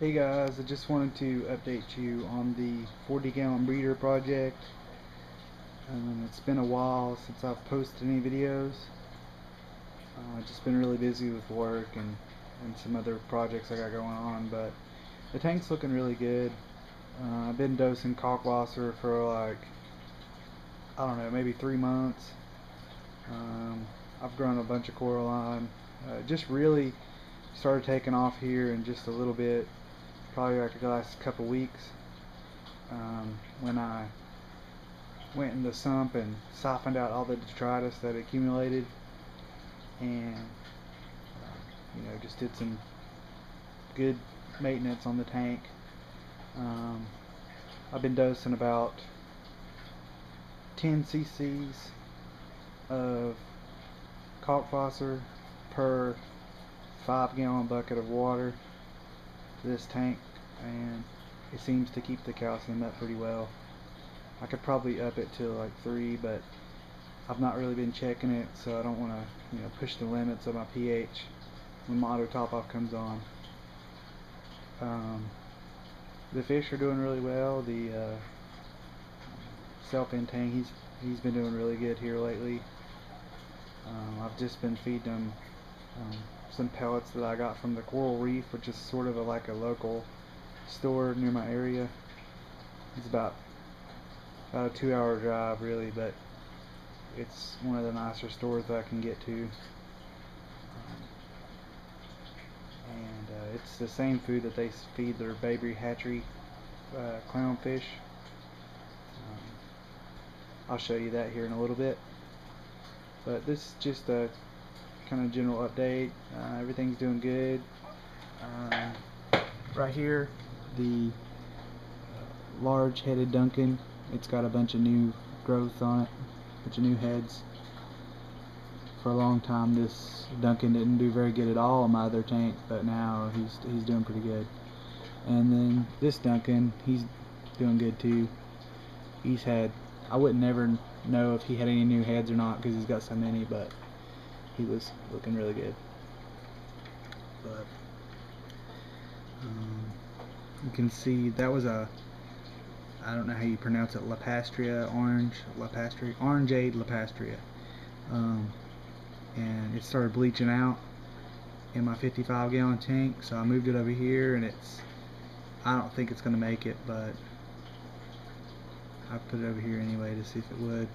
Hey guys, I just wanted to update you on the 40-gallon breeder project. It's been a while since I've posted any videos. I've just been really busy with work and some other projects I got going on, but the tank's looking really good. I've been dosing Kalkwasser for like, I don't know, maybe 3 months. I've grown a bunch of coralline. Just really started taking off here in just a little bit, probably like the last couple weeks. When I went in the sump and softened out all the detritus that accumulated, and just did some good maintenance on the tank. I've been dosing about 10 cc's of Kalkwasser per 5-gallon bucket of water to this tank, and it seems to keep the calcium up pretty well. I could probably up it to like 3, but I've not really been checking it, so I don't want to push the limits of my pH when my auto top off comes on. The fish are doing really well. The self-in tank, he's been doing really good here lately. I've just been feeding him some pellets that I got from the Coral Reef, which is sort of like a local store near my area. It's about a 2-hour drive really, but it's one of the nicer stores that I can get to. It's the same food that they feed their baby hatchery clownfish. I'll show you that here in a little bit, but this is just a kind of general update. Everything's doing good. Right here, the large headed Duncan, it's got a bunch of new growth on it, a bunch of new heads. For a long time this Duncan didn't do very good at all in my other tank, but now he's doing pretty good. And then this Duncan, he's doing good too. He's had, I wouldn't never know if he had any new heads or not because he's got so many, but he was looking really good. But you can see that was a, I don't know how you pronounce it, Lapastria, orangeade Lapastria. And it started bleaching out in my 55-gallon tank, so I moved it over here, and I don't think it's going to make it, but I put it over here anyway to see if it would.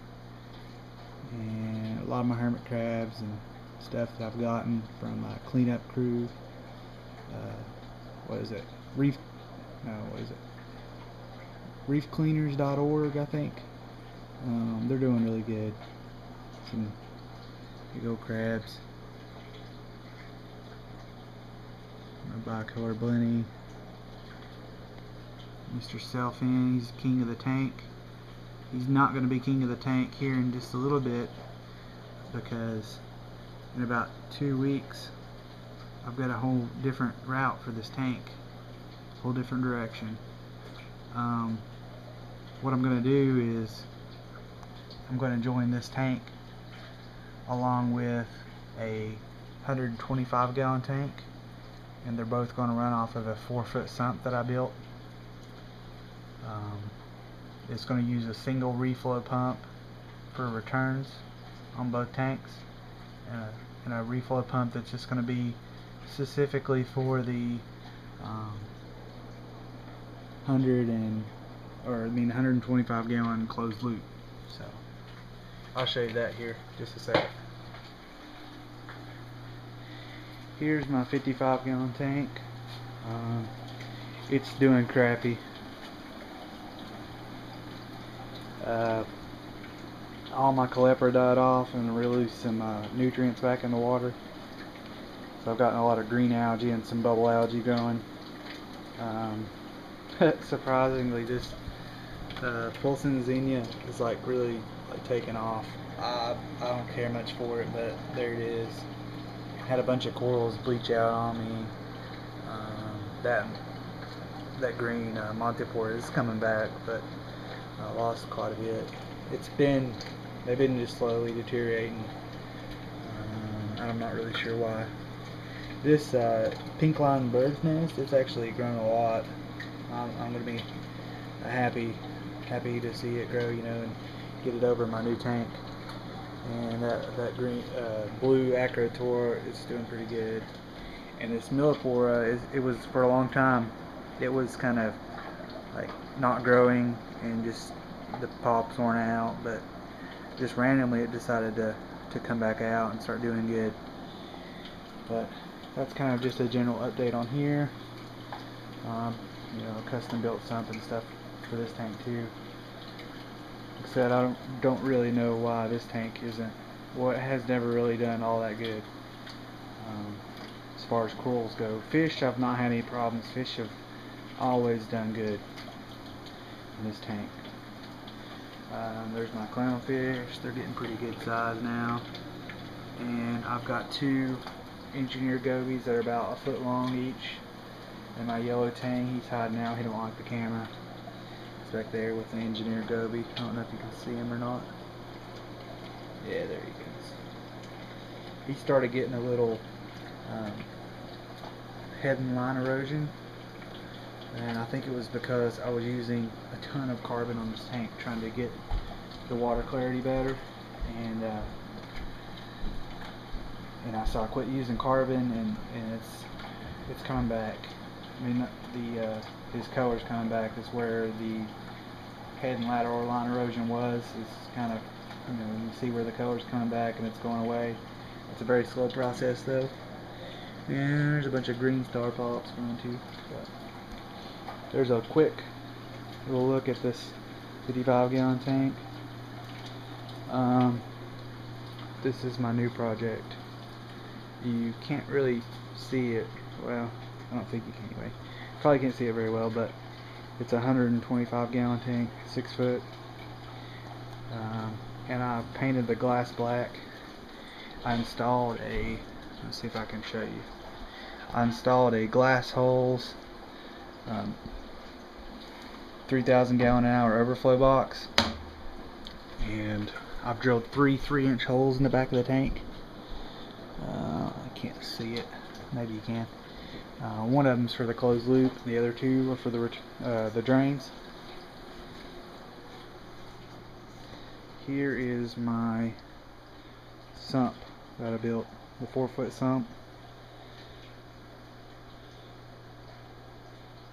And a lot of my hermit crabs and stuff that I've gotten from my cleanup crew, what is it, reefcleaners.org, I think. They're doing really good. Some big old crabs. My bicolor blenny. Mr. Self-in, he's king of the tank. He's not going to be king of the tank here in just a little bit, because in about 2 weeks I've got a whole different route for this tank, whole different direction. What I'm going to do is I'm going to join this tank along with a 125-gallon tank, and they're both going to run off of a 4-foot sump that I built. It's going to use a single reflow pump for returns on both tanks, and a reflow pump that's just going to be specifically for the 125-gallon closed loop. So I'll show you that here just a second. Here's my 55-gallon tank. It's doing crappy. All my caliper died off and released some nutrients back in the water. So I've gotten a lot of green algae and some bubble algae growing. Surprisingly, this Pulsing zinnia is really taking off. I don't care much for it, but there it is. Had a bunch of corals bleach out on me. That green Montipore is coming back, but I lost quite a bit. They've been just slowly deteriorating. I'm not really sure why. This pink line bird's nest, it's actually grown a lot. I'm going to be happy to see it grow, you know, and get it over my new tank. And that green blue acrotor is doing pretty good. And this millipora, it was for a long time, it was kind of like not growing and just the pops worn out, but just randomly it decided to come back out and start doing good. But that's kind of just a general update on here. You know, custom built sump and stuff for this tank too. Like I said, I don't really know why this tank isn't, well, it has never really done all that good as far as corals go. Fish, I've not had any problems. Fish have always done good in this tank. There's my clownfish. They're getting pretty good size now. And I've got 2 engineer gobies that are about a foot long each. And my yellow tang, he's hiding out. He don't like the camera. It's back there with the engineer goby. I don't know if you can see him or not. Yeah, there he goes. He started getting a little head and line erosion. And I think it was because I was using a ton of carbon on this tank trying to get the water clarity better, and so I quit using carbon, and it's coming back. I mean, his color's coming back. Is where the head and lateral line erosion was. It's kind of, you know, you see where the color's coming back and it's going away. It's a very slow process though. And there's a bunch of green star polyps going too. But there's a quick little look at this 55-gallon tank. This is my new project. You can't really see it. Well, I don't think you can anyway. Probably can't see it very well, but it's a 125-gallon tank, 6 foot. And I painted the glass black. I installed a, let's see if I can show you. I installed a glass holes 3,000 gallon an hour overflow box, and I've drilled 3 3-inch holes in the back of the tank. I can't see it. Maybe you can. One of them's for the closed loop, the other 2 are for the drains. Here is my sump that I built, the 4-foot sump.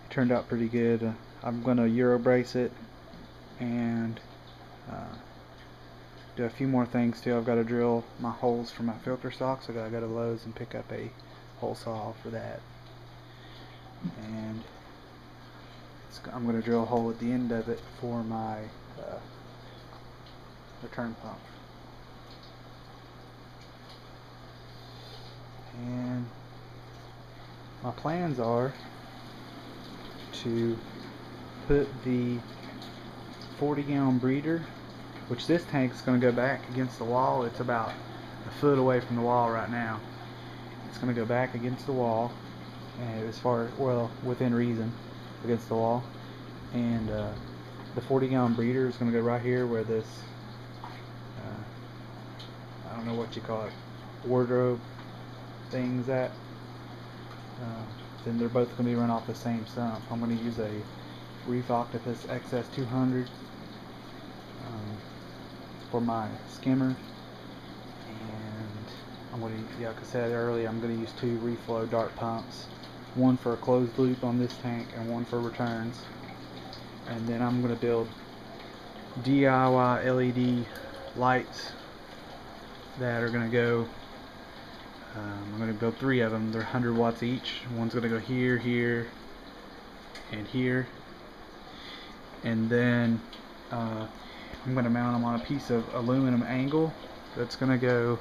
It turned out pretty good. I'm going to Euro brace it and do a few more things too. I've got to drill my holes for my filter socks. I got to go to Lowe's and pick up a hole saw for that. And I'm going to drill a hole at the end of it for my return pump. And my plans are to put the 40-gallon breeder, which this tank is going to go back against the wall. It's about a foot away from the wall right now. It's going to go back against the wall, and as far, well, within reason, against the wall. And the 40-gallon breeder is going to go right here where this, I don't know what you call it, wardrobe thing's at. Then they're both going to be run off the same sump. I'm going to use a Reef Octopus XS 200 for my skimmer, and I'm going to, yeah, like I said earlier, I'm going to use 2 reflow dart pumps, one for a closed loop on this tank and one for returns. And then I'm going to build DIY LED lights that are going to go, I'm going to build 3 of them. They're 100 watts each. One's going to go here, here, and here. And then I'm going to mount them on a piece of aluminum angle that's going to go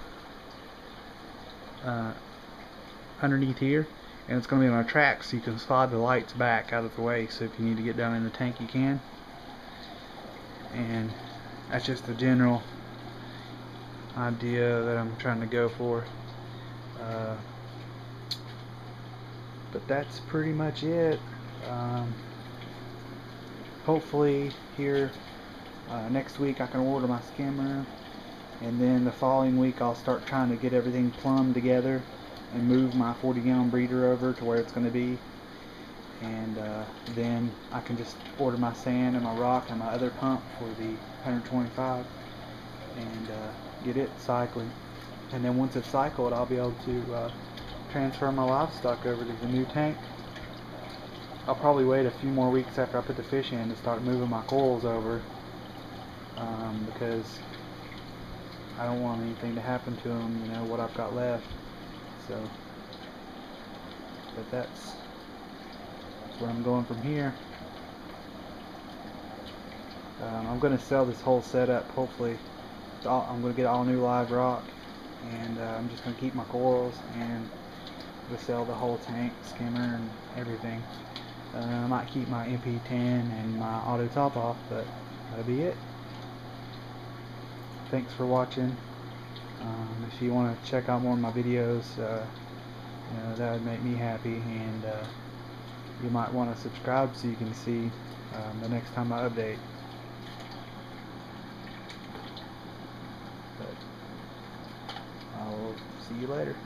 underneath here, and it's going to be on a track so you can slide the lights back out of the way, so if you need to get down in the tank you can. And that's just the general idea that I'm trying to go for. But that's pretty much it. Hopefully here next week I can order my skimmer, and then the following week I'll start trying to get everything plumbed together and move my 40-gallon breeder over to where it's going to be, and then I can just order my sand and my rock and my other pump for the 125 and get it cycling. And then once it's cycled, I'll be able to transfer my livestock over to the new tank. I'll probably wait a few more weeks after I put the fish in to start moving my corals over, because I don't want anything to happen to them, you know, what I've got left. So, but that's where I'm going from here. I'm going to sell this whole setup. Hopefully, I'm going to get all new live rock, and I'm just going to keep my corals, and I'm going to sell the whole tank, skimmer, and everything. I might keep my MP10 and my auto top off, but that'll be it. Thanks for watching. If you want to check out more of my videos, you know, that would make me happy, and you might want to subscribe so you can see the next time I update. But I'll see you later.